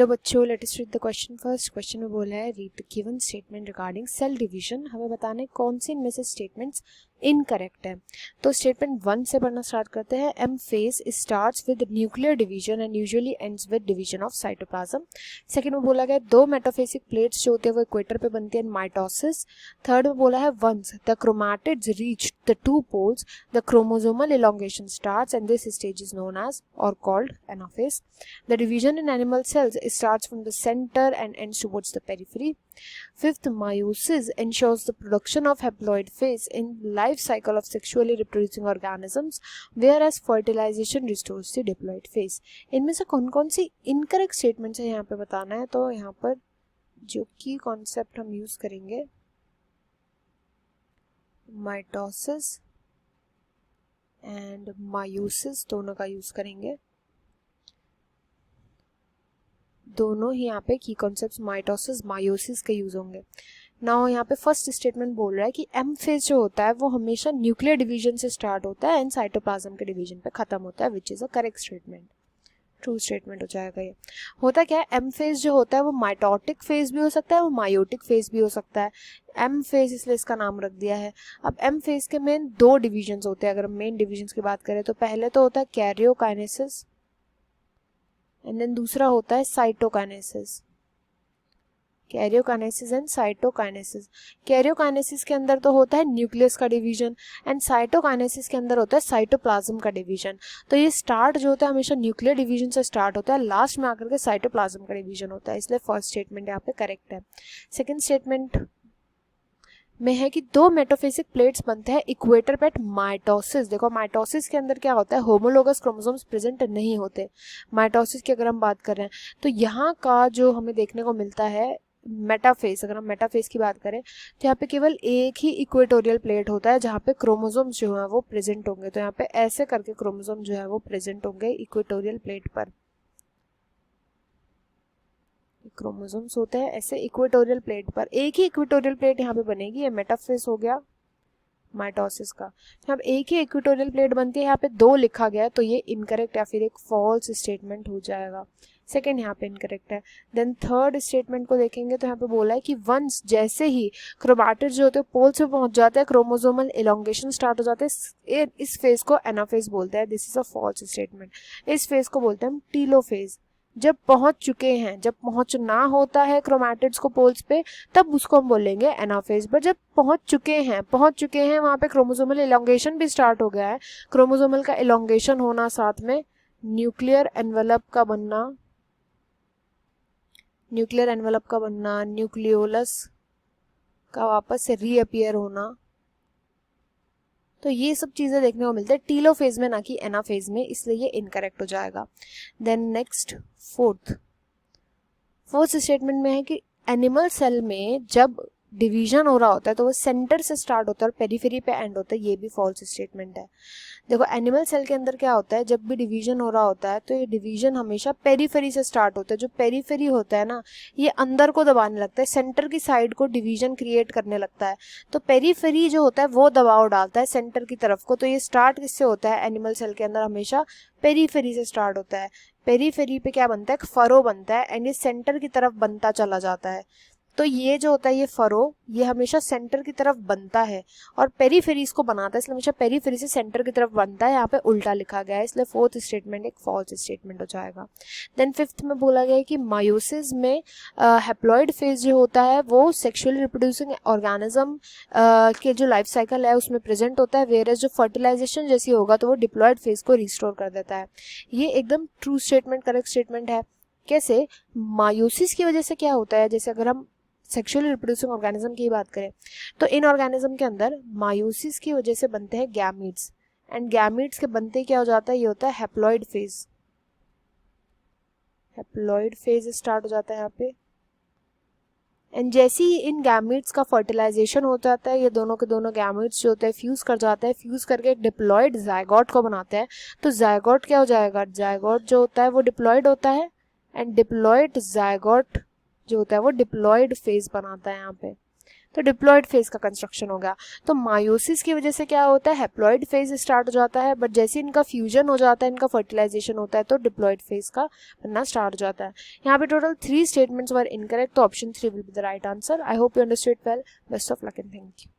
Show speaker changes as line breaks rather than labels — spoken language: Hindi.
हेलो बच्चों, let us read the question first. Question में बोला है read the given statement regarding cell division. हमें बताना है कौन सी इनमें से स्टेटमेंट्स इनकरेक्ट है। तो स्टेटमेंट 1 से पढ़ना स्टार्ट करते हैं। M phase starts with nuclear division and usually ends with division of cytoplasm. Second में बोला गया दो मेटाफेसिक प्लेट्स जो होते हैं वो इक्वेटर पे बनती है माइटोसिस। थर्ड में बोला है once the chromatids reach the two poles the chromosomal elongation starts and this stage is known as or called anaphase. The division in animal cells starts from the center and ends towards the periphery. Fifth, meiosis ensures the production of haploid phase in life cycle of sexually reproducing organisms, whereas fertilization restores the diploid phase. इनमें से कौन कौन सी इनकरेक्ट स्टेटमेंट्स है यहाँ पे बताना है। तो यहाँ पर जो की कॉन्सेप्ट हम यूज करेंगे माइटोसिस एंड meiosis दोनों का यूज करेंगे। दोनों ही यहाँ पे की कॉन्सेप्ट्स माइटोसिस meiosis के यूज होंगे। नाउ यहाँ पे फर्स्ट स्टेटमेंट बोल रहा है कि एम फेज जो होता है वो हमेशा न्यूक्लियर डिवीजन से स्टार्ट होता है एंड साइटोप्लाज्म के डिवीजन पे खत्म होता है, which is a correct statement, true statement हो जाएगा। ये होता क्या है, एम फेज जो होता है वो माइटोटिक फेज भी हो सकता है, वो मायोटिक फेज भी हो सकता है। एम फेज इसलिए इसका नाम रख दिया है। अब एम फेज के मेन दो डिविजन्स होते हैं। अगर हम मेन डिविजन्स की बात करें तो पहले तो होता है कैरियोकाइनेसिस एंड देन दूसरा होता है cytokinesis. Karyokinesis and cytokinesis. Karyokinesis के अंदर तो होता है न्यूक्लियस का डिवीजन एंड साइटोकाइनेसिस के अंदर होता है साइटोप्लाज्म का डिवीजन। तो ये स्टार्ट जो होता है हमेशा न्यूक्लियर डिवीजन से स्टार्ट होता है, लास्ट में आकर के साइटोप्लाज्म का डिवीजन होता है, इसलिए फर्स्ट स्टेटमेंट यहाँ पे करेक्ट है। सेकेंड स्टेटमेंट में है कि दो मेटाफेसिक प्लेट्स बनते हैं इक्वेटर पे एट माइटोसिस। देखो माइटोसिस के अंदर क्या होता है, होमोलोगस क्रोमोसोम्स प्रेजेंट नहीं होते। माइटोसिस की अगर हम बात कर रहे हैं तो यहाँ का जो हमें देखने को मिलता है मेटाफेस, अगर हम मेटाफेस की बात करें तो यहाँ पे केवल एक ही इक्वेटोरियल प्लेट होता है जहाँ पे क्रोमोसोम्स जो है वो प्रेजेंट होंगे। तो यहाँ पे ऐसे करके क्रोमोसोम जो है वो प्रेजेंट होंगे इक्वेटोरियल प्लेट पर। क्रोमोसोम्स होते हैं ऐसे इक्वेटोरियल प्लेट पर, एक ही इक्वेटोरियल प्लेट यहाँ पे बनेगी। ये मेटाफेस हो गया माइटोसिस का। यहाँ पे एक ही इक्वेटोरियल प्लेट बनती है, यहाँ पे दो लिखा गया है तो ये इनकरेक्ट या फिर एक फॉल्स स्टेटमेंट हो जाएगा। सेकेंड यहाँ पे इनकरेक्ट है। देन थर्ड स्टेटमेंट को देखेंगे तो यहाँ पे बोला है कि वंस जैसे ही क्रोमैटिड जो होते हैं पोल्स पे पहुंच जाते हैं क्रोमोसोमल एलोंगेशन स्टार्ट हो जाते हैं। इस फेज को एनाफेज बोलते हैं। This is a false statement. इस फेज को बोलते हैं हम टीलोफेज। जब पहुंच चुके हैं, जब पहुंचना होता है क्रोमैटिड्स को पोल्स पे तब उसको हम बोलेंगे एनाफेज। पर जब पहुंच चुके हैं वहां पे क्रोमोसोमल एलोंगेशन भी स्टार्ट हो गया है। क्रोमोसोमल का एलोंगेशन होना, साथ में न्यूक्लियर एनवेलप का बनना, न्यूक्लियोलस का वापस से रीअपियर होना, तो ये सब चीजें देखने को मिलते हैं टीलोफेज में, ना कि एनाफेज में, इसलिए ये इनकरेक्ट हो जाएगा। देन नेक्स्ट फोर्थ स्टेटमेंट में है कि एनिमल सेल में जब डिवीजन हो रहा होता है तो वो सेंटर से स्टार्ट होता है और पेरिफेरी पे एंड होता है। ये भी फॉल्स स्टेटमेंट है। देखो एनिमल सेल के अंदर क्या होता है, जब भी डिवीजन हो रहा होता है तो ये डिवीजन हमेशा पेरिफेरी से स्टार्ट होता है। जो पेरिफेरी होता है ना, ये अंदर को दबाने लगता है, सेंटर की साइड को डिवीजन क्रिएट करने लगता है। तो पेरिफेरी जो होता है वो दबाव डालता है सेंटर की तरफ को। तो ये स्टार्ट किससे होता है, एनिमल सेल के अंदर हमेशा पेरिफेरी से स्टार्ट होता है। पेरिफेरी पे क्या बनता है, एक फरो बनता है एंड ये सेंटर की तरफ बनता चला जाता है। तो ये जो होता है ये फरो, ये हमेशा सेंटर की तरफ बनता है और पेरीफेरी इसको बनाता है, इसलिए हमेशा पेरीफेरी से सेंटर की तरफ बनता है। यहाँ पे उल्टा लिखा गया है, इसलिए फोर्थ स्टेटमेंट एक फॉल्स स्टेटमेंट हो जाएगा। देन फिफ्थ में बोला गया है कि मायोसिस में हैप्लॉइड फेज जो होता है वो सेक्सुअली रिप्रोड्यूसिंग ऑर्गेनिज्म के जो लाइफ साइकिल है उसमें प्रेजेंट होता है, वेयर जो फर्टिलाइजेशन जैसी होगा तो वो डिप्लॉइड फेज को रिस्टोर कर देता है। ये एकदम ट्रू स्टेटमेंट, करेक्ट स्टेटमेंट है। कैसे, मायोसिस की वजह से क्या होता है, जैसे अगर हम सेक्सुअली रिप्रोड्यूसिंग ऑर्गेनिज्म की बात करें तो इन ऑर्गेनिज्म के अंदर मायोसिस की वजह से बनते हैं गैमीट्स एंड गैमीट्स के बनते क्या हो जाता है, ये होता है haploid phase. Haploid phase start हो जाता है यहाँ पे एंड जैसे ही इन गैमीट्स का फर्टिलाइजेशन हो जाता है ये दोनों के दोनों गैमीट्स जो होते हैं फ्यूज कर जाते हैं, फ्यूज करके एक डिप्लॉइड जायगोट को बनाते हैं। तो जायगोट क्या हो जाएगा, जायगोट जो होता है वो डिप्लॉइड होता है एंड डिप्लॉइड जायगोट जो होता है वो डिप्लॉइड फेज बनाता है यहाँ पे। तो डिप्लॉयड फेज का कंस्ट्रक्शन हो गया। तो मायोसिस की वजह से क्या होता है, हैप्लॉयड फेज स्टार्ट हो जाता है, बट जैसे इनका फ्यूजन हो जाता है, इनका फर्टिलाइजेशन होता है, तो डिप्लॉयड फेज का बनना स्टार्ट हो जाता है। यहाँ पे टोटल 3 स्टेटमेंट्स वर इनकरेक्ट, तो option 3 will be the right answer. I hope you understood well. Best of luck and thank you.